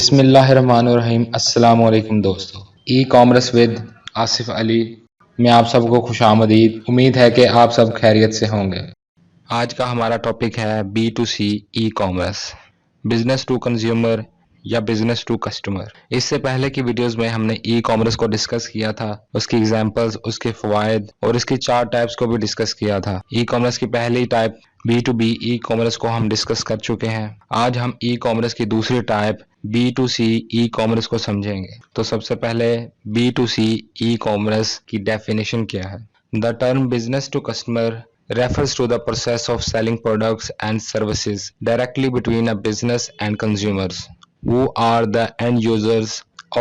बिस्मिल्लाहिर्रहमानिर्रहीम। अस्सलाम वालेकुम दोस्तों, e commerce with Asif Ali में आप सबको खुशामदीद। उम्मीद है कि आप सब खैरियत से होंगे। आज का हमारा टॉपिक है B2C e commerce, business to consumer या बिजनेस टू कस्टमर। इससे पहले की वीडियोस में हमने ई कॉमर्स को डिस्कस किया था, उसकी एग्जांपल्स, उसके फवायद और इसकी 4 टाइप्स को भी डिस्कस किया था। ई कॉमर्स की पहली टाइप B2B ई कॉमर्स को हम डिस्कस कर चुके हैं। आज हम ई कॉमर्स की दूसरी टाइप B2C ई कॉमर्स को समझेंगे। तो सबसे पहले B2C ई कॉमर्स की डेफिनेशन क्या है। The term business to customer refers to the process of selling products and services directly between a business and consumers, who are the end users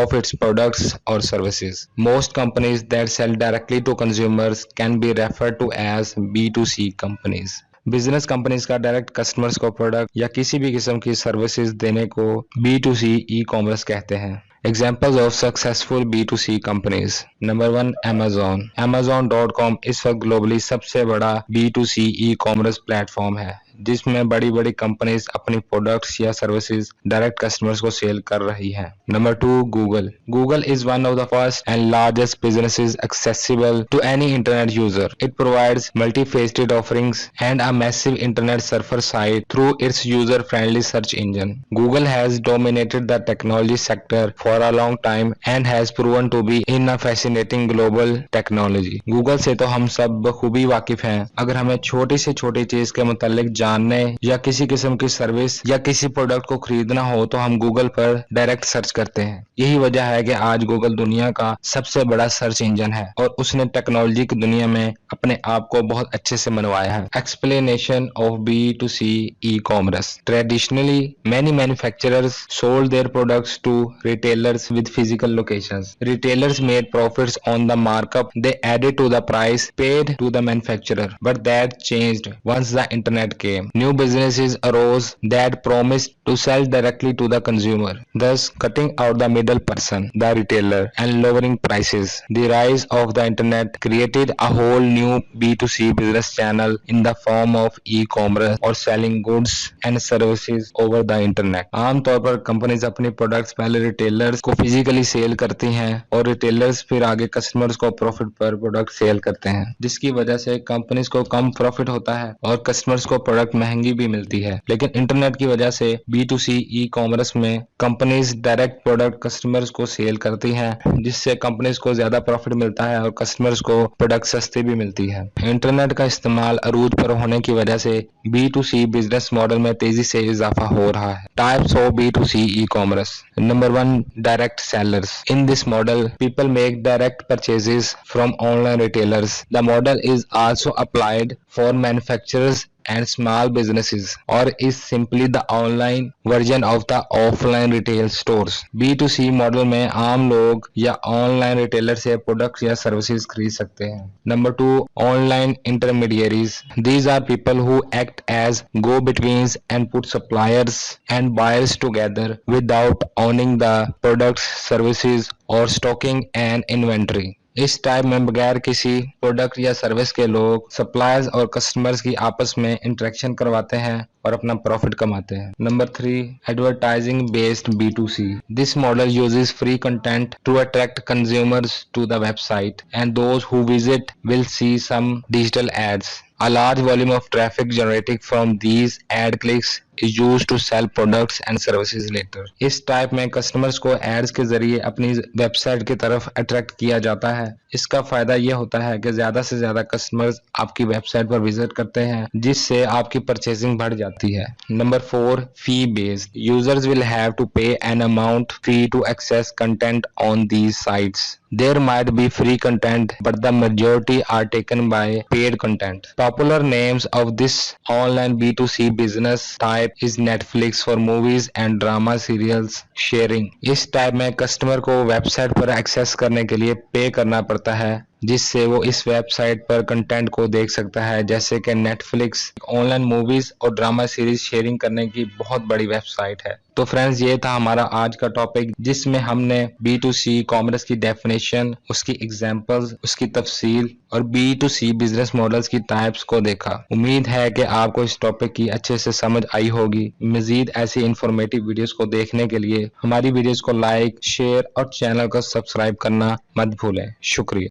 of its products or services. Most companies that sell directly to consumers can be referred to as B2C companies. Business companies का direct customers को product या किसी भी किस्म की services देने को B2C e commerce कहते हैं। Examples of successful B2C companies. Number 1 Amazon. Amazon.com इस वक्त ग्लोबली सबसे बड़ा B2C ई कॉमर्स प्लेटफॉर्म है, जिसमें बड़ी बड़ी कंपनीज अपनी प्रोडक्ट्स या सर्विसेज डायरेक्ट कस्टमर्स को सेल कर रही हैं। Number 2 Google. Google is one of the first and largest businesses accessible to any internet user. It provides multifaceted offerings and a massive internet surfer site through its user-friendly search engine. Google has dominated the technology sector for a long time and has proven to be in a fascinating global technology. Google से तो हम सब बखूबी वाकिफ हैं। अगर हमें छोटी से छोटी चीज के मुतालिक जानने या किसी किस्म की सर्विस या किसी प्रोडक्ट को खरीदना हो तो हम गूगल पर डायरेक्ट सर्च करते हैं। यही वजह है कि आज गूगल दुनिया का सबसे बड़ा सर्च इंजन है और उसने टेक्नोलॉजी की दुनिया में अपने आप को बहुत अच्छे से मनवाया है। Explanation of B2C e-commerce. Traditionally, many manufacturers sold their products to retailers with physical locations. Retailers made profits on the markup they added to the price paid to the manufacturer, but that changed once the internet came. New businesses arose that promised to sell directly to the consumer, thus cutting out the middle person, the retailer, and lowering prices. The rise of the internet created a whole new B2C business channel in the form of e-commerce or selling goods and services over the internet. आमतौर पर companies अपनी products पहले retailers को physically cell करती हैं और retailers फिर आगे कस्टमर्स को प्रॉफिट पर प्रोडक्ट सेल करते हैं, जिसकी वजह से कंपनीज को कम प्रॉफिट होता है और कस्टमर्स को प्रोडक्ट महंगी भी मिलती है। लेकिन इंटरनेट की वजह से B2C ई कॉमर्स में कंपनीज डायरेक्ट प्रोडक्ट कस्टमर्स को सेल करती हैं, जिससे कंपनीज को ज्यादा प्रॉफिट मिलता है और कस्टमर्स को प्रोडक्ट सस्ती भी मिलती है। इंटरनेट का इस्तेमाल अरूज पर होने की वजह से B2C बिजनेस मॉडल में तेजी से इजाफा हो रहा है। Types of B2C e commerce. Number 1 direct sellers. In this model, people make direct purchases from online retailers. The model is also applied for manufacturers and small businesses, or is simply the online version of the offline retail stores. B2C model में आम लोग या online retailer से product या services खरीद सकते हैं। Number 2 online intermediaries. These are people who act as go-betweens and put suppliers and buyers together without owning the products, services or stocking an inventory. इस टाइप में बगैर किसी प्रोडक्ट या सर्विस के लोग सप्लायर्स और कस्टमर्स की आपस में इंटरेक्शन करवाते हैं और अपना प्रॉफिट कमाते हैं। Number 3 advertising based B2C. This model uses free content to attract consumers to the website and those who visit will see some digital ads. A large volume of traffic generated from these ad clicks is used to sell products and services later. इस type में customers को ads के जरिए अपनी website की तरफ attract किया जाता है। इसका फायदा यह होता है कि ज्यादा से ज्यादा कस्टमर्स आपकी वेबसाइट पर विजिट करते हैं, जिससे आपकी परचेजिंग बढ़ जाती है। Number 4 fee based. Users will have to pay an amount fee to access content on these sites. There might be free content, but the majority are taken by paid content. Popular names of this online B2C business type is Netflix for movies and drama serials sharing. इस type में customer को website पर access करने के लिए पे करना पड़ता है जिससे वो इस वेबसाइट पर कंटेंट को देख सकता है, जैसे कि नेटफ्लिक्स ऑनलाइन मूवीज और ड्रामा सीरीज शेयरिंग करने की बहुत बड़ी वेबसाइट है। तो फ्रेंड्स, ये था हमारा आज का टॉपिक, जिसमें हमने B2C कॉमर्स की डेफिनेशन, उसकी एग्जांपल्स, उसकी तफसील और B2C बिजनेस मॉडल्स की टाइप्स को देखा। उम्मीद है कि आपको इस टॉपिक की अच्छे से समझ आई होगी। मजीद ऐसी इंफॉर्मेटिव वीडियोस को देखने के लिए हमारी वीडियोस को लाइक, शेयर और चैनल को सब्सक्राइब करना मत भूलें। शुक्रिया।